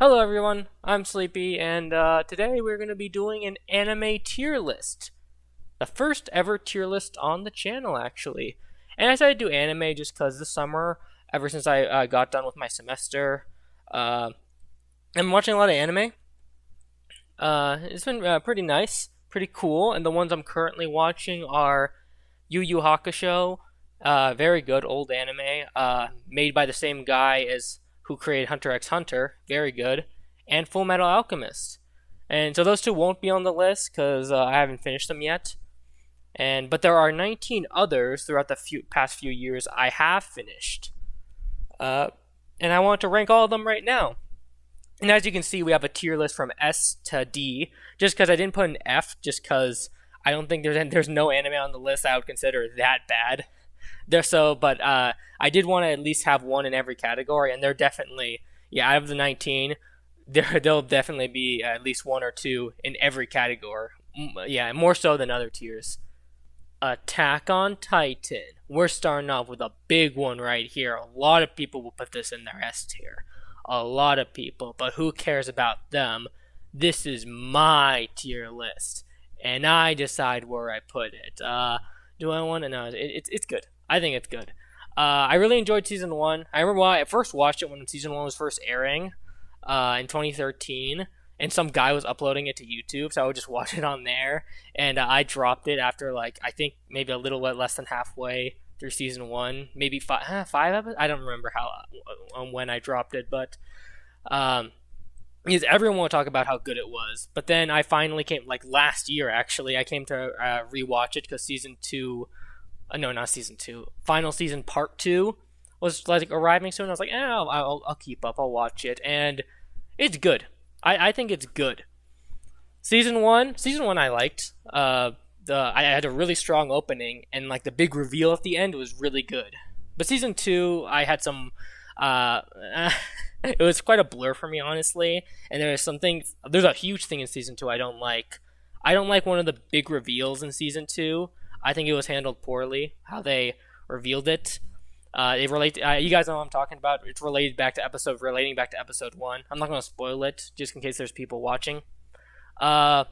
Hello everyone, I'm Sleepy, and today we're going to be doing an anime tier list. The first ever tier list on the channel, actually. And I decided to do anime just because this summer, ever since I got done with my semester, I'm watching a lot of anime. It's been pretty nice, pretty cool, and the ones I'm currently watching are Yu Yu Hakusho, very good old anime, made by the same guy as who created Hunter x Hunter, very good, and Full Metal Alchemist. And so those two won't be on the list because I haven't finished them yet. But there are 19 others throughout the past few years I have finished. And I want to rank all of them right now. And as you can see, we have a tier list from S to D, just because I didn't put an F, just because I don't think there's no anime on the list I would consider that bad. But I did want to at least have one in every category, and they're definitely, out of the 19, there'll definitely be at least one or two in every category. Yeah, more so than other tiers. Attack on Titan. We're starting off with a big one right here. A lot of people will put this in their S tier. A lot of people, but who cares about them? This is my tier list, and I decide where I put it. Do I want to know? It's good. I think it's good. I really enjoyed season 1. I remember when I first watched it when season 1 was first airing in 2013, and some guy was uploading it to YouTube, so I would just watch it on there. And I dropped it after I think maybe a little bit less than halfway through season 1, maybe five episodes. I don't remember when I dropped it, but because everyone will talk about how good it was. But then I finally came, last year actually, I came to rewatch it because season 2. No, not season 2. Final season part 2 was arriving soon. I was like, I'll keep up. I'll watch it, and it's good. I think it's good. Season 1 I liked. I had a really strong opening, and the big reveal at the end was really good. But season 2, I had some. It was quite a blur for me, honestly. And there's a huge thing in season 2 I don't like. I don't like one of the big reveals in season 2. I think it was handled poorly, how they revealed it. You guys know what I'm talking about. It's relating back to episode 1. I'm not going to spoil it, just in case there's people watching. But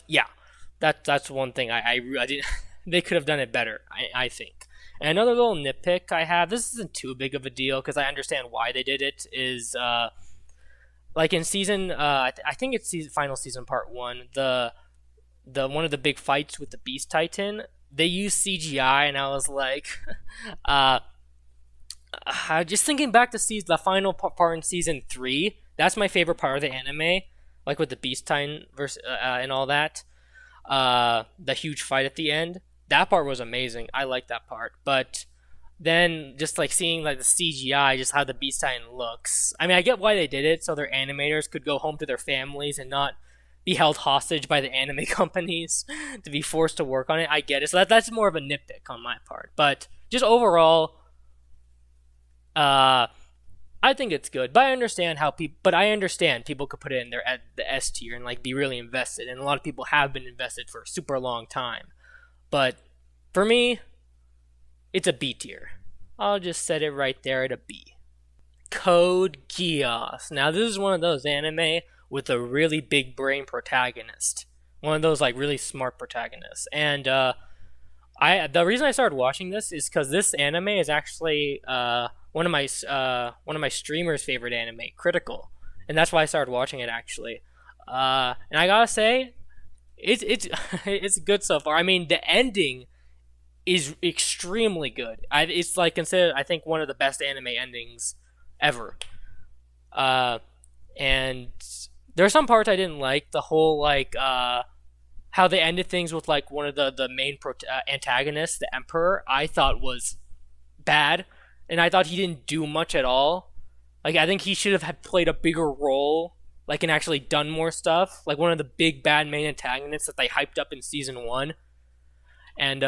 yeah, that's one thing I didn't. They could have done it better, I think. And another little nitpick I have. This isn't too big of a deal because I understand why they did it. Is in season, I think it's final season part 1. The one of the big fights with the Beast Titan, they used CGI, and I was like, just thinking back to the final part in season 3. That's my favorite part of the anime, with the Beast Titan versus and all that. The huge fight at the end, that part was amazing. I like that part, but then just seeing the CGI, just how the Beast Titan looks. I mean, I get why they did it, so their animators could go home to their families and not be held hostage by the anime companies to be forced to work on it. I get it. So that's more of a nitpick on my part. But just overall, I think it's good. But I understand people could put it in the S tier and be really invested. And a lot of people have been invested for a super long time. But for me, it's a B tier. I'll just set it right there at a B. Code Geass. Now this is one of those anime with a really big brain protagonist. One of those really smart protagonists. And the reason I started watching this is because this anime is actually one of my streamers' favorite anime, Critical. And that's why I started watching it actually. And I gotta say, it's good so far. I mean, the ending is extremely good. It's considered, I think, one of the best anime endings ever. And there are some parts I didn't like. The whole how they ended things with one of the main antagonists, the Emperor, I thought was bad, and I thought he didn't do much at all. I think he should have had played a bigger role, and actually done more stuff. One of the big bad main antagonists that they hyped up in season 1. And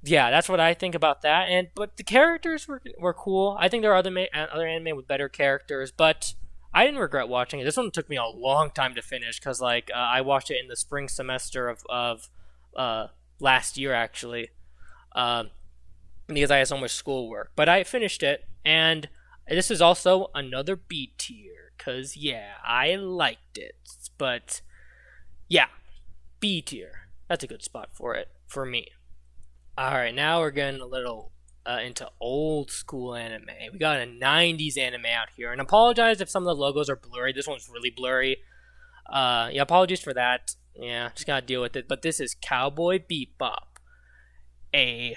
that's what I think about that. But the characters were cool. I think there are other anime with better characters, but I didn't regret watching it. This one took me a long time to finish because I watched it in the spring semester of last year actually, because I had so much schoolwork. But I finished it, and This is also another B tier, cause yeah, I liked it, but yeah, B tier. That's a good spot for it for me. All right, now we're getting a little into old school anime. We got a '90s anime out here, and apologize if some of the logos are blurry. This one's really blurry. Yeah, apologies for that. Yeah, just gotta deal with it. But this is Cowboy Bebop, a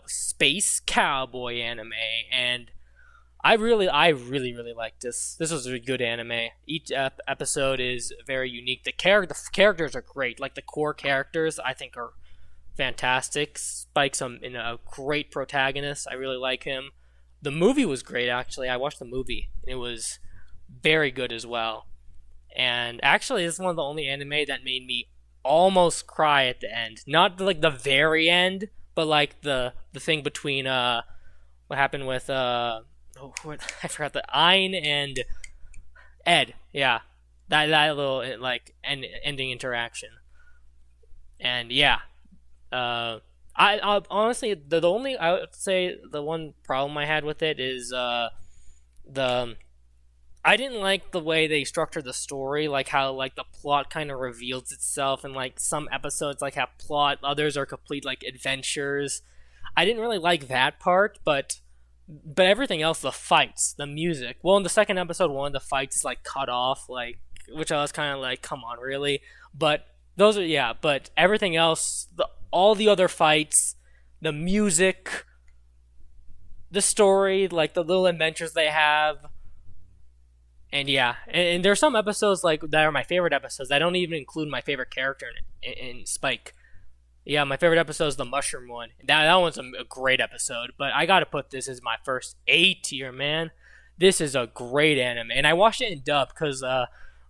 space cowboy anime, and I really like this. This was a good anime. Each episode is very unique. The characters are great. Like the core characters, I think are fantastic. Spike's in a great protagonist. I really like him. The movie was great, actually. I watched the movie. It was very good as well. And actually, this is one of the only anime that made me almost cry at the end. Not like the very end, but like the thing between what happened with I forgot the Ein and Ed. Yeah, that little like ending interaction. And yeah, I honestly the only I would say the one problem I had with it is the I didn't like the way they structured the story, like how like the plot kind of reveals itself, and like some episodes like have plot, others are complete like adventures. I didn't really like that part, but everything else, the fights, the music. Well, in the second episode, one of the fights is like cut off, like which I was kind of like, come on, really? But those are yeah. But everything else, all the other fights, the music, the story, like the little adventures they have. And yeah, and there's some episodes like that are my favorite episodes. I don't even include my favorite character in Spike. Yeah, my favorite episode is the mushroom one. That one's a great episode. But I gotta put this as my first A tier, man. This is a great anime, and I watched it in dub because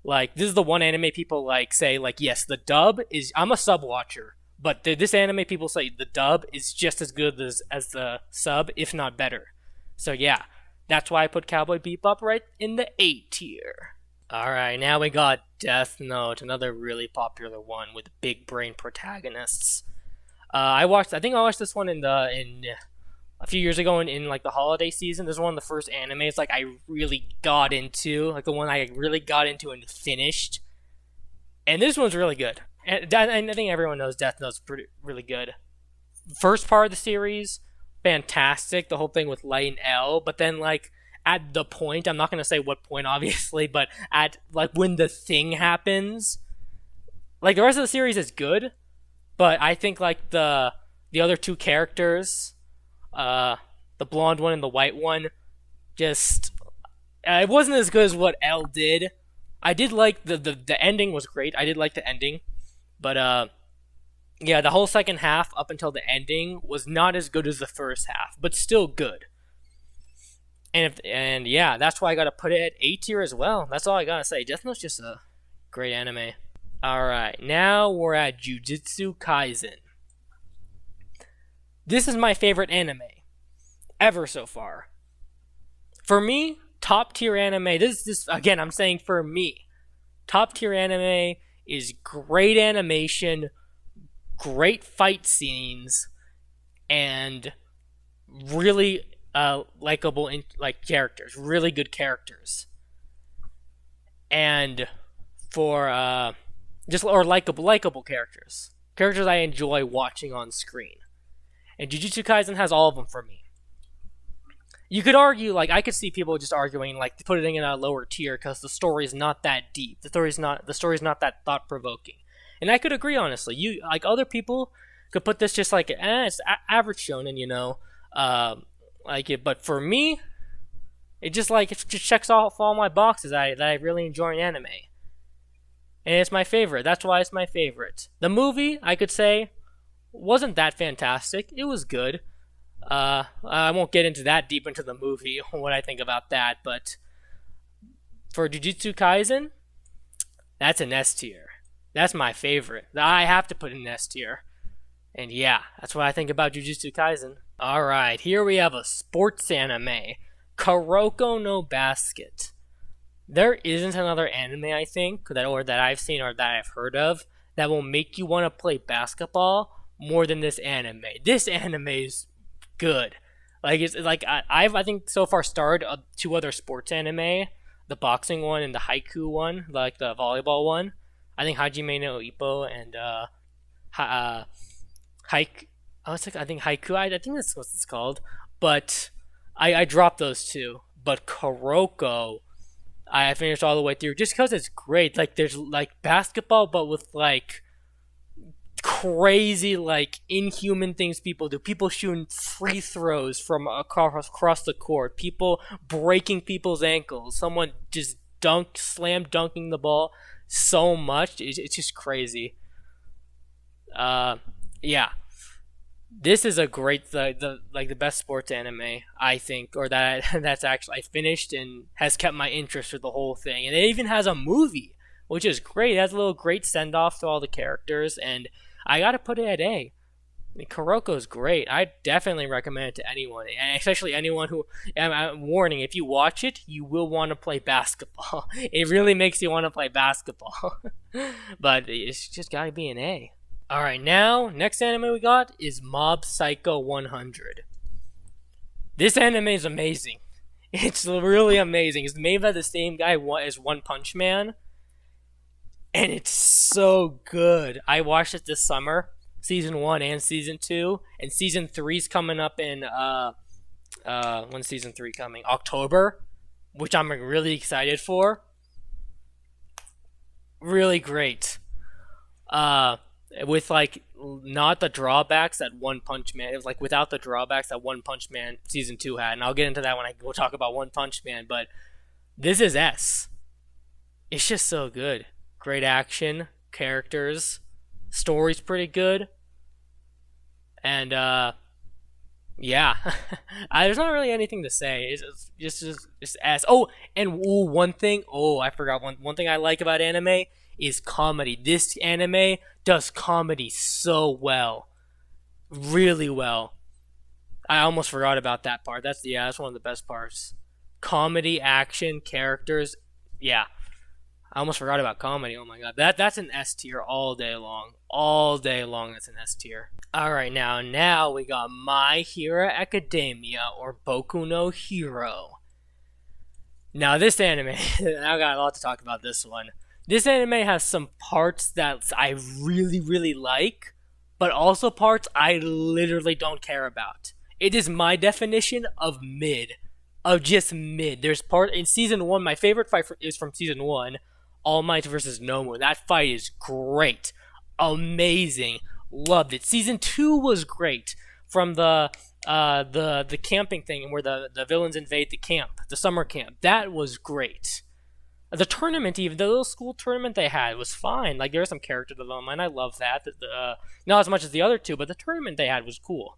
like this is the one anime people like say like yes, the dub is. I'm a sub watcher, but this anime people say the dub is just as good as the sub, if not better. So yeah. That's why I put Cowboy Bebop right in the A tier. Alright, now we got Death Note, another really popular one with big brain protagonists. I think I watched this one in a few years ago in like the holiday season. This is one of the first animes like I really got into, like the one I really got into and finished. And this one's really good. And I think everyone knows Death Note's really good. First part of the series, fantastic, the whole thing with Light and L, but then like at the point, I'm not gonna say what point obviously, but at like when the thing happens, like the rest of the series is good, but I think like the other two characters, the blonde one and the white one, just it wasn't as good as what L did. I did like the ending was great. I did like the ending, but yeah, the whole second half up until the ending was not as good as the first half, but still good. And yeah, that's why I gotta put it at A tier as well. That's all I gotta say. Death Note's just a great anime. Alright, now we're at Jujutsu Kaisen. This is my favorite anime ever so far. For me, top tier anime, this again, I'm saying for me, top tier anime is great animation, great fight scenes, and really likable like characters, really good characters, and for just or likable characters I enjoy watching on screen. And Jujutsu Kaisen has all of them for me. You could argue, like I could see people just arguing, like putting it in a lower tier because the story is not that deep. The story is not that thought provoking. And I could agree, honestly. You like other people could put this just like it's average shonen, you know, like it. But for me, it just checks off all my boxes that I really enjoy in anime, and it's my favorite. That's why it's my favorite. The movie, I could say, wasn't that fantastic. It was good. I won't get into that deep into the movie what I think about that, but for Jujutsu Kaisen, that's an S tier. That's my favorite. I have to put in S tier. And yeah, that's what I think about Jujutsu Kaisen. Alright, here we have a sports anime. Kuroko no Basket. There isn't another anime, I think, that I've seen or that I've heard of that will make you want to play basketball more than this anime. This anime is good. Like it's like I've I think so far starred two other sports anime, the boxing one and the haiku one, like the volleyball one. I think Hajime no Ippo and ha- haiku. Oh, it's like I think haiku. I think that's what it's called. But I dropped those two. But Kuroko, I finished all the way through just because it's great. Like there's like basketball, but with like crazy, like inhuman things people do. People shooting free throws from across the court. People breaking people's ankles. Someone just slam dunking the ball so much. It's just crazy. Uh, yeah. This is a great the best sports anime I think, or that that's actually I finished and has kept my interest for the whole thing. And it even has a movie, which is great. It has a little great send off to all the characters, and I gotta put it at A. Kuroko's great. I definitely recommend it to anyone, and especially anyone who. I'm warning: if you watch it, you will want to play basketball. It really makes you want to play basketball, but it's just gotta be an A. All right, now next anime we got is Mob Psycho 100. This anime is amazing. It's really amazing. It's made by the same guy as One Punch Man, and it's so good. I watched it this summer, season 1 and season 2, and season 3's coming up in when's season 3 coming? October, which I'm really excited for. Really great. With like not the drawbacks that One Punch Man, it was like without the drawbacks that One Punch Man season 2 had, and I'll get into that when I go talk about One Punch Man. But this is S. It's just so good. Great action, characters, story's pretty good, and yeah, there's not really anything to say. It's just S. Oh, and one thing. Oh, I forgot one thing I like about anime is comedy. This anime does comedy so well, really well. I almost forgot about that part. That's one of the best parts. Comedy, action, characters. Yeah, I almost forgot about comedy. Oh my god, that's an S tier all day long. All day long, that's an S tier. All right, now we got My Hero Academia, or Boku no Hero. Now this anime, I got a lot to talk about this one. This anime has some parts that I really, really like, but also parts I literally don't care about. It is my definition of mid. Of just mid. There's part in season 1, my favorite fight is from season 1, All Might versus Nomu. That fight is great. Amazing. Loved it. Season 2 was great. From the camping thing where the villains invade the camp, the summer camp. That was great. The tournament, even the little school tournament they had, was fine. Like there was some character development. I love that. Not as much as the other two, but the tournament they had was cool.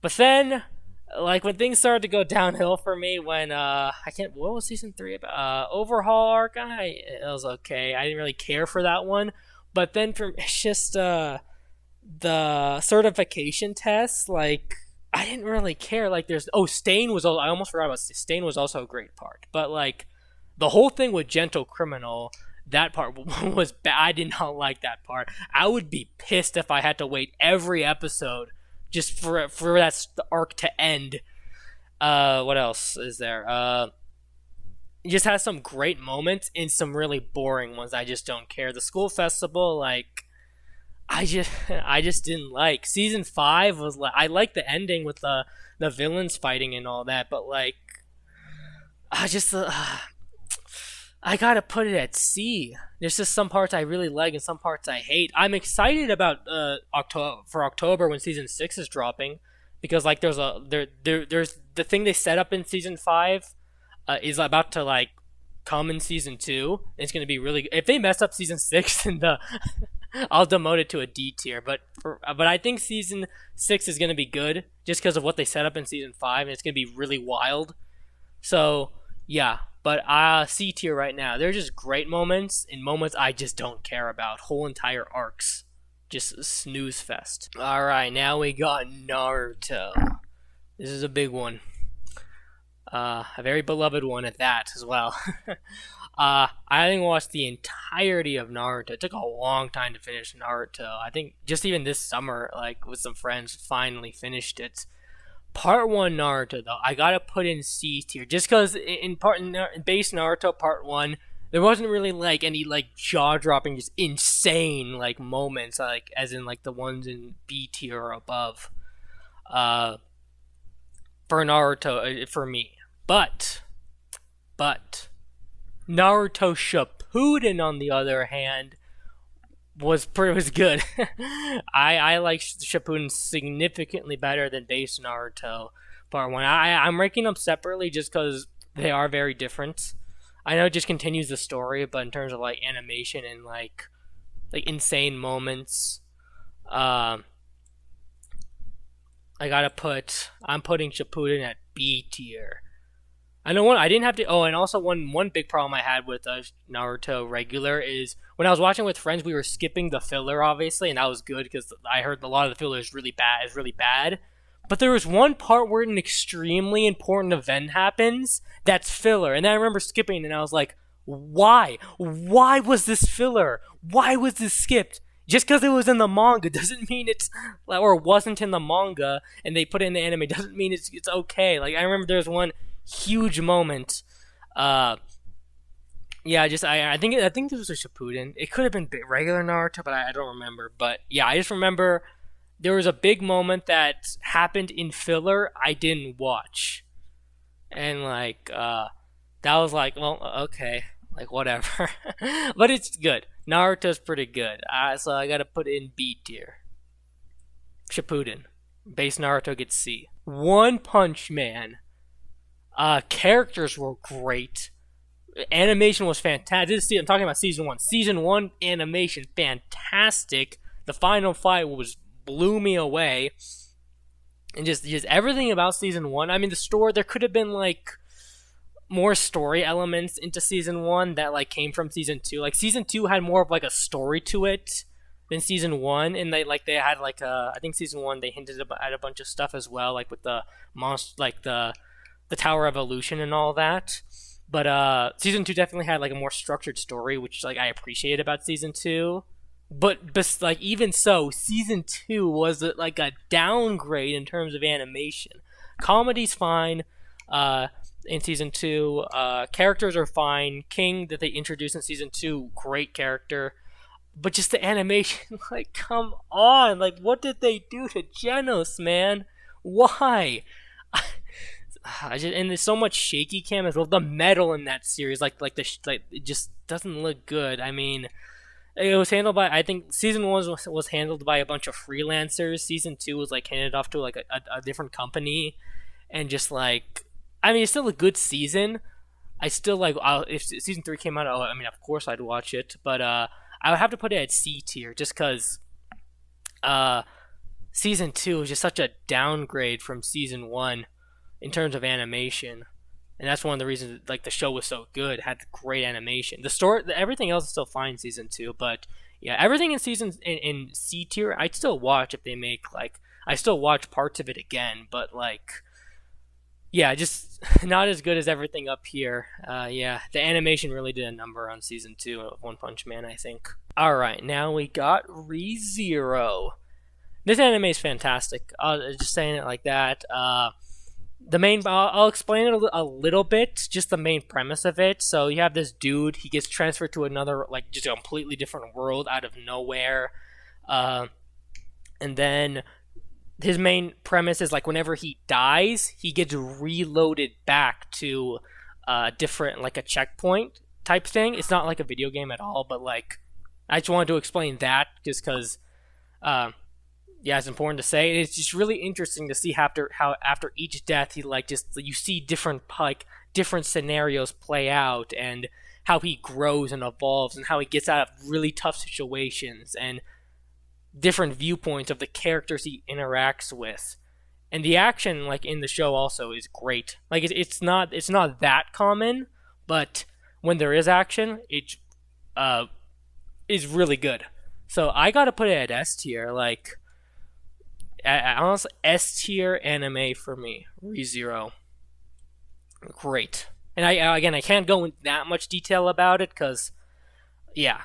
But then, like when things started to go downhill for me, when I can't. What was season 3 about? Overhaul arc. It was okay. I didn't really care for that one. But then it's just the certification tests. Like I didn't really care. Like Stain was. I almost forgot about Stain was also a great part. But like. The whole thing with Gentle Criminal, that part was bad. I did not like that part. I would be pissed if I had to wait every episode just for that arc to end. What else is there? It just has some great moments and some really boring ones. I just don't care. The school festival, like, I just didn't like. Season 5 was like, I liked the ending with the villains fighting and all that, but like, I gotta put it at C. There's just some parts I really like and some parts I hate. I'm excited about October when season 6 is dropping, because like there's the thing they set up in season 5 is about to like come in season 2. It's gonna be really. If they mess up season 6, then I'll demote it to a D tier. But I think season 6 is gonna be good just because of what they set up in season 5, and it's gonna be really wild. So yeah. But C tier right now. They're just great moments and moments I just don't care about. Whole entire arcs. Just a snooze fest. Alright, now we got Naruto. This is a big one. A very beloved one at that as well. I didn't watch the entirety of Naruto. It took a long time to finish Naruto. I think just even this summer, like with some friends, finally finished it. Part one Naruto though, I gotta put in C tier just because in base Naruto Part one, there wasn't really like any like jaw dropping, just insane like moments like as in like the ones in B tier or above. Uh, for Naruto, for me, but Naruto Shippuden on the other hand was good. I like Shippuden significantly better than base Naruto Part One. I'm ranking them separately just because they are very different. I know it just continues the story, but in terms of like animation and like insane moments, uh, I'm putting Shippuden at B tier. I know one I didn't have to. Oh, and also one big problem I had with Naruto regular is when I was watching with friends, we were skipping the filler, obviously, and that was good because I heard a lot of the filler is really bad. Is really bad. But there was one part where an extremely important event happens that's filler, and then I remember skipping, and I was like, "Why? Why was this filler? Why was this skipped?" Just because it was in the manga doesn't mean it's or wasn't in the manga, and they put it in the anime doesn't mean it's okay. Like I remember there's one huge moment. Yeah, just I think this was a Shippuden. It could have been regular Naruto, but I don't remember. But yeah, I just remember there was a big moment that happened in filler I didn't watch, and that was like, well, okay, like whatever. But it's good. Naruto's pretty good. So I gotta put it in B tier. Shippuden. Base Naruto gets C. One Punch Man. Characters were great. Animation was fantastic. I'm talking about season one. Season one animation, fantastic. The final fight blew me away, and just everything about season one. I mean, the story, there could have been like more story elements into season one that like came from season two. Like season two had more of like a story to it than season one, and they had like I think season one they hinted at a bunch of stuff as well, like with the monster, like the Tower Evolution and all that. But season two definitely had like a more structured story, which like I appreciate about season two. But like even so, season two was like a downgrade in terms of animation. Comedy's fine. In season two, characters are fine. King that they introduced in season two, great character. But just the animation, like, come on, like, what did they do to Genos, man? Why? And there's so much shaky cam as well. The metal in that series, it just doesn't look good. I mean, it was handled by, I think season one was handled by a bunch of freelancers. Season two was like handed off to like a different company, and just like, I mean, it's still a good season. I still like, if season three came out, I mean, of course I'd watch it, but I would have to put it at C tier just because season two is just such a downgrade from season one in terms of animation, and that's one of the reasons like the show was so good. It had great animation. The story, everything else is still fine in season two, but yeah, everything in in C tier I'd still watch if they make like, I still watch parts of it again, but like, yeah, just not as good as everything up here. Yeah, the animation really did a number on season two of One Punch Man, I think. All right, now we got ReZero. This anime is fantastic. Just saying it like that. I'll explain it a little bit, just the main premise of it. So you have this dude, he gets transferred to another, like, just a completely different world out of nowhere. And then his main premise is, like, whenever he dies, he gets reloaded back to different, like, a checkpoint type thing. It's not like a video game at all, but, like, I just wanted to explain that just because, yeah, it's important to say. It's just really interesting to see how after each death, he like just you see different scenarios play out, and how he grows and evolves, and how he gets out of really tough situations, and different viewpoints of the characters he interacts with. And the action, like in the show, also is great. Like it's not that common, but when there is action, it is really good. So I gotta put it at S tier. Like, honestly, S tier anime for me. ReZero, great. And I can't go into that much detail about it because, yeah.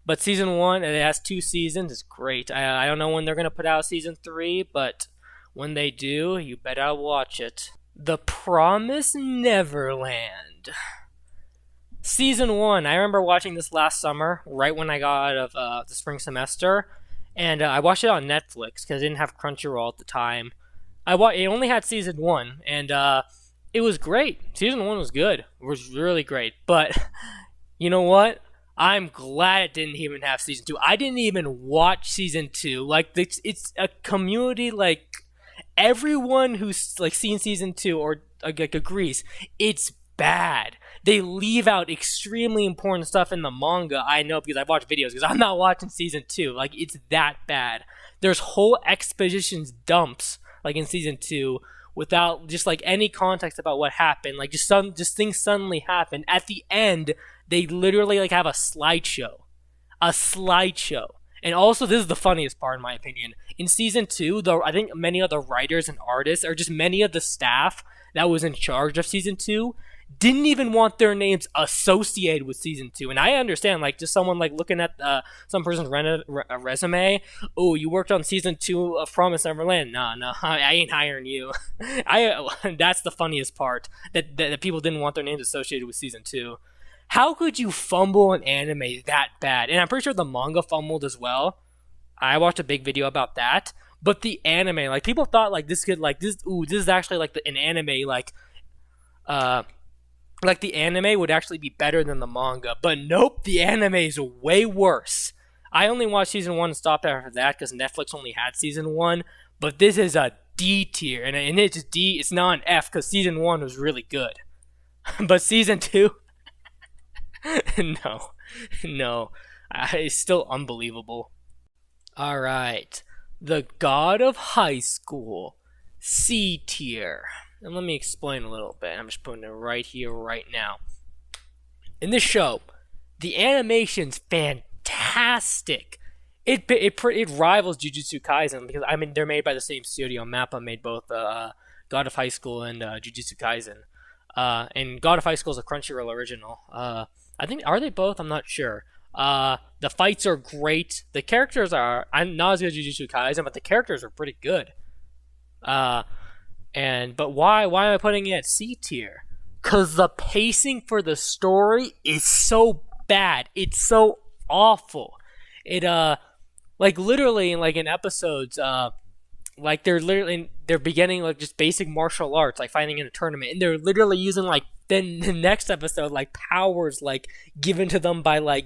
But season one, and it has 2 seasons, is great. I don't know when they're gonna put out season 3, but When they do, you better watch it. The Promised Neverland. Season 1, I remember watching this last summer, right when I got out of the spring semester, and I watched it on Netflix because I didn't have Crunchyroll at the time. It only had Season 1, and it was great. Season 1 was good. It was really great. But, you know what? I'm glad it didn't even have Season 2. I didn't even watch Season 2. Like, it's a community, like, everyone who's, like, seen Season 2 or, like, agrees, it's bad. They leave out extremely important stuff in the manga. I know because I've watched videos because I'm not watching Season 2. Like, it's that bad. There's whole expositions dumps, like, in Season 2 without just, like, any context about what happened. Like, just things suddenly happen. At the end, they literally, like, have a slideshow. A slideshow. And also, this is the funniest part, in my opinion. In Season 2, though, I think many of the writers and artists, or just many of the staff that was in charge of Season 2, didn't even want their names associated with Season 2. And I understand, like, just someone, like, looking at some person's resume, oh, you worked on Season 2 of Promised Neverland. No, I ain't hiring you. That's the funniest part, that people didn't want their names associated with Season 2. How could you fumble an anime that bad? And I'm pretty sure the manga fumbled as well. I watched a big video about that. But the anime, like, people thought, like, this is actually, like, an anime, like the anime would actually be better than the manga. But nope, the anime is way worse. I only watched Season 1 and stopped after that because Netflix only had Season 1. But this is a D tier. And it's D, it's not an F because Season 1 was really good. But Season 2... No. It's still unbelievable. Alright. The God of High School. C tier. And let me explain a little bit. I'm just putting it right here, right now. In this show, the animation's fantastic. It rivals Jujutsu Kaisen because, I mean, they're made by the same studio. Mappa made both God of High School and Jujutsu Kaisen. And God of High School is a Crunchyroll original. I think, are they both? I'm not sure. The fights are great. The characters are, I'm not as good as Jujutsu Kaisen, but the characters are pretty good. But why am I putting it at C tier? Cause the pacing for the story is so bad. It's so awful. It like literally like in episodes, like they're beginning like just basic martial arts, like fighting in a tournament, and they're literally using like then the next episode like powers like given to them by like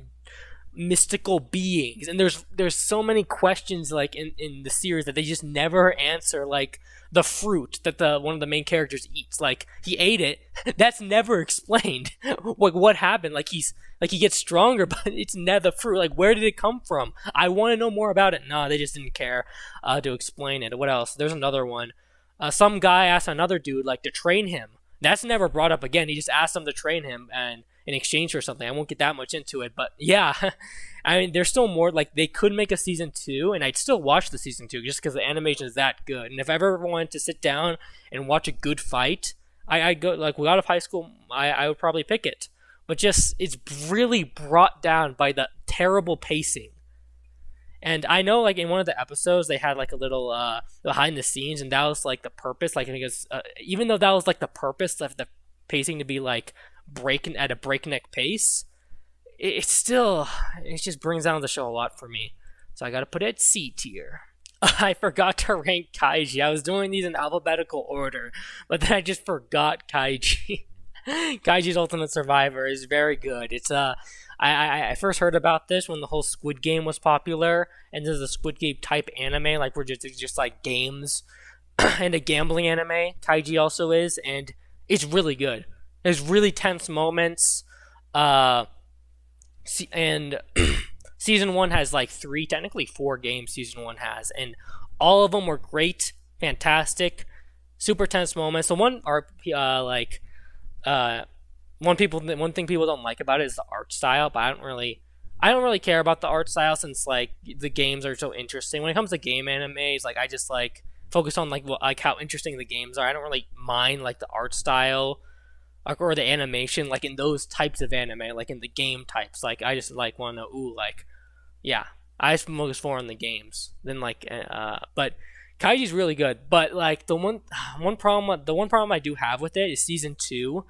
mystical beings, and there's so many questions like in the series that they just never answer, like the fruit that the one of the main characters eats, like he ate it. That's never explained. Like what happened, like he gets stronger, but it's never fruit, like where did it come from? I want to know more about it. No, they just didn't care to explain it. What else? There's another one. Some guy asked another dude like to train him. That's never brought up again. He just asked him to train him and in exchange for something. I won't get that much into it, but yeah. I mean, there's still more. Like, they could make a season 2, and I'd still watch the season 2 just because the animation is that good. And if I ever wanted to sit down and watch a good fight, I go, like, out of high school, I would probably pick it. But just, it's really brought down by the terrible pacing. And I know, like, in one of the episodes, they had, like, a little behind the scenes, and that was, like, the purpose. Like, because even though that was, like, the purpose of the pacing to be, like, at a breakneck pace, it just brings down the show a lot for me. So I gotta put it at C tier. I forgot to rank Kaiji. I was doing these in alphabetical order, but then I just forgot Kaiji. Kaiji's Ultimate Survivor is very good. It's I first heard about this when the whole Squid Game was popular, and there's a Squid Game type anime, like where just like games and a gambling anime. Kaiji also is, and it's really good. There's really tense moments. And season 1 has like 3, technically 4 games season 1 has, and all of them were great, fantastic, super tense moments. So one thing people don't like about it is the art style, but I don't really care about the art style since like the games are so interesting. When it comes to game animes, like I just like focus on like how interesting the games are. I don't really mind like the art style or the animation, like in those types of anime, like in the game types. Like I just like want to know, I just focus more on the games than like. But Kaiji's really good, but like the one problem I do have with it is season two.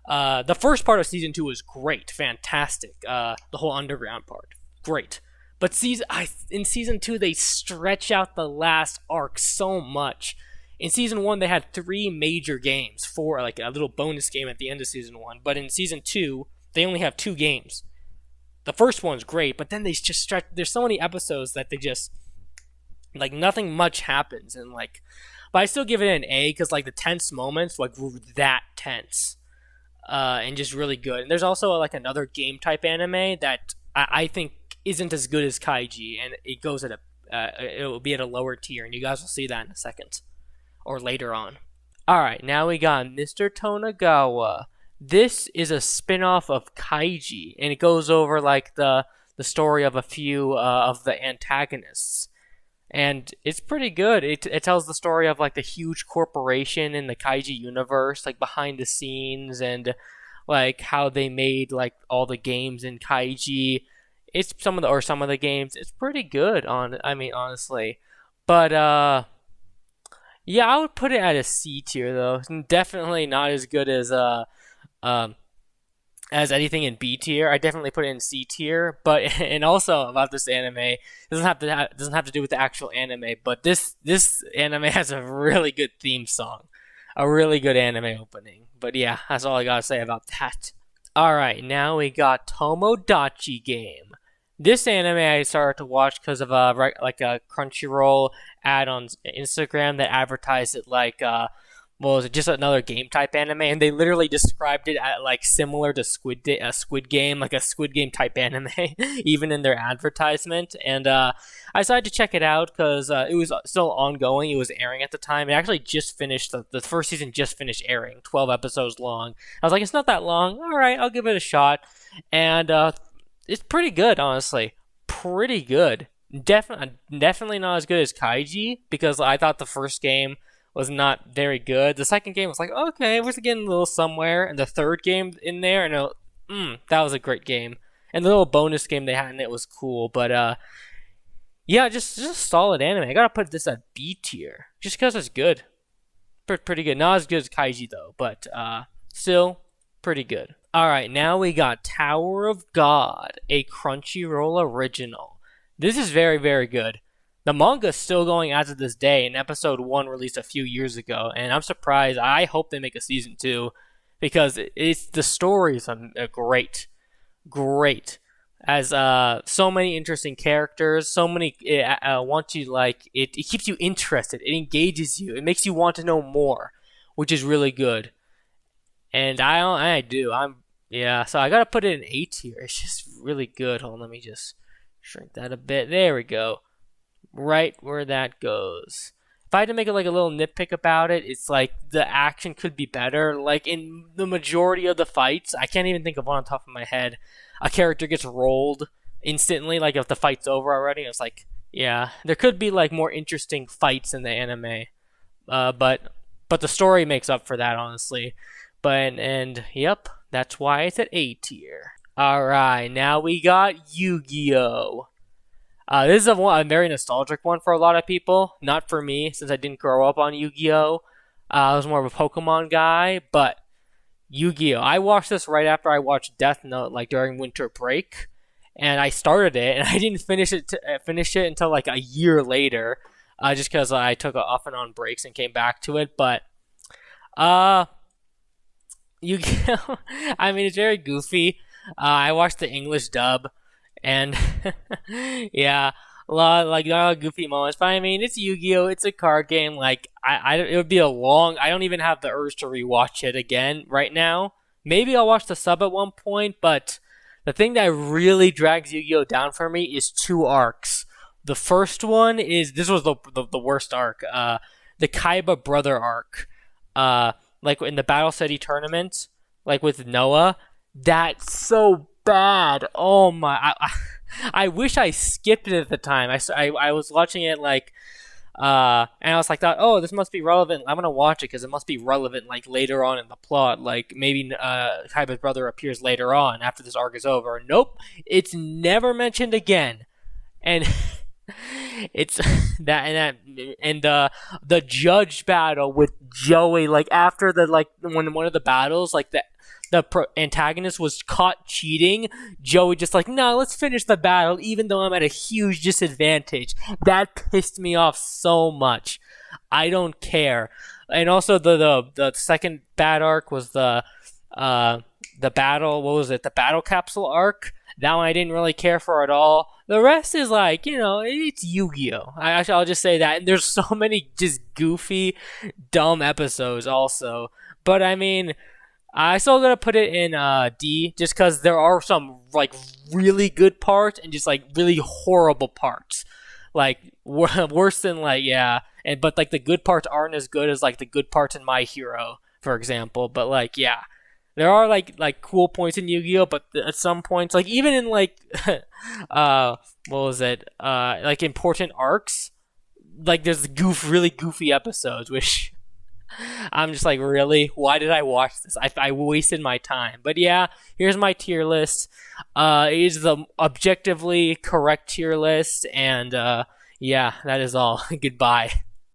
The first part of season two was great, fantastic. The whole underground part, great. But in season two they stretch out the last arc so much. In season one they had three major games, for like a little bonus game at the end of season one. But in season two they only have two games. The first one's great, but then they just stretch. There's so many episodes that they just like nothing much happens, and like, but I still give it an A because like the tense moments like were that tense, and just really good. And there's also like another game type anime that I think isn't as good as Kaiji, and it goes at it will be at a lower tier, and you guys will see that in a second or later on. All right, now we got Mr. Tonegawa. This is a spin-off of Kaiji, and it goes over like the story of a few of the antagonists. And it's pretty good. It tells the story of like the huge corporation in the Kaiji universe, like behind the scenes, and like how they made like all the games in Kaiji. It's some of the games. It's pretty good honestly. But yeah, I would put it at a C tier though. Definitely not as good um as anything in B tier. I definitely put it in C tier. But and also about this anime, it doesn't have to do with the actual anime, but this anime has a really good theme song, a really good anime opening. But yeah, that's all I gotta say about that. All right, now we got Tomodachi Game. This anime I started to watch because of a Crunchyroll ad on Instagram that advertised it like well, it was just another game type anime, and they literally described it at like similar to Squid Game, like a Squid Game type anime, even in their advertisement. And I decided to check it out because it was still ongoing. It was airing at the time. It actually just finished. The first season just finished airing, 12 episodes long. I was like, it's not that long. All right, I'll give it a shot. And it's pretty good, honestly. Pretty good. Definitely not as good as Kaiji, because I thought the first game was not very good. The second game was like, okay, we're getting a little somewhere. And the third game in there, and that was a great game. And the little bonus game they had in it was cool. But yeah, just a solid anime. I gotta put this at B tier, just because it's good. Pretty good. Not as good as Kaiji though, but still pretty good. All right, now we got Tower of God, a Crunchyroll original. This is very, very good. The manga is still going as of this day, and episode 1 released a few years ago, and I'm surprised. I hope they make a season 2, because the stories are great. Great. As so many interesting characters, so many it keeps you interested, it engages you, it makes you want to know more, which is really good. And so I gotta put it in A tier. It's just really good. Hold on, let me just shrink that a bit. There we go. Right where that goes. If I had to make it like a little nitpick about it, it's like the action could be better. Like in the majority of the fights, I can't even think of one on top of my head. A character gets rolled instantly, like if the fight's over already. It's like, yeah, there could be like more interesting fights in the anime, but the story makes up for that, honestly. And yep, that's why it's at A tier. All right, now we got Yu-Gi-Oh. This is a very nostalgic one for a lot of people. Not for me, since I didn't grow up on Yu-Gi-Oh. I was more of a Pokemon guy, but Yu-Gi-Oh. I watched this right after I watched Death Note, like during winter break, and I started it, and I didn't finish it until like a year later, just because I took off and on breaks and came back to it. But Yu-Gi-Oh. I mean, it's very goofy. I watched the English dub. And yeah, not a lot of goofy moments, but I mean, it's Yu-Gi-Oh! It's a card game. Like, it would be I don't even have the urge to rewatch it again right now. Maybe I'll watch the sub at one point, but the thing that really drags Yu-Gi-Oh! Down for me is 2 arcs. The first one this was the worst arc, the Kaiba brother arc. Like in the Battle City tournament, like with Noah, that's so bad. Oh my! I wish I skipped it at the time. I was watching it like, and I was like, oh, this must be relevant. I'm gonna watch it because it must be relevant like later on in the plot. Like maybe Kaiba's brother appears later on after this arc is over. Nope, it's never mentioned again. And It's the judge battle with Joey, like after the like when one of the battles, like the antagonist was caught cheating, Joey just like, no, let's finish the battle even though I'm at a huge disadvantage. That pissed me off so much. I don't care. And also the second bad arc was the battle, what was it, the battle capsule arc. That one I didn't really care for at all. The rest is like, it's Yu-Gi-Oh! I'll just say that. And there's so many just goofy, dumb episodes also. But I mean, I still gotta put it in D, just because there are some like really good parts and just like really horrible parts, like worse than like but like the good parts aren't as good as like the good parts in My Hero, for example. But like there are like cool points in Yu-Gi-Oh, but at some points, like even in like what was it, like important arcs, like there's really goofy episodes, which I'm just like, really? Why did I watch this? I wasted my time. But yeah, here's my tier list. It is the objectively correct tier list, and yeah, that is all. Goodbye.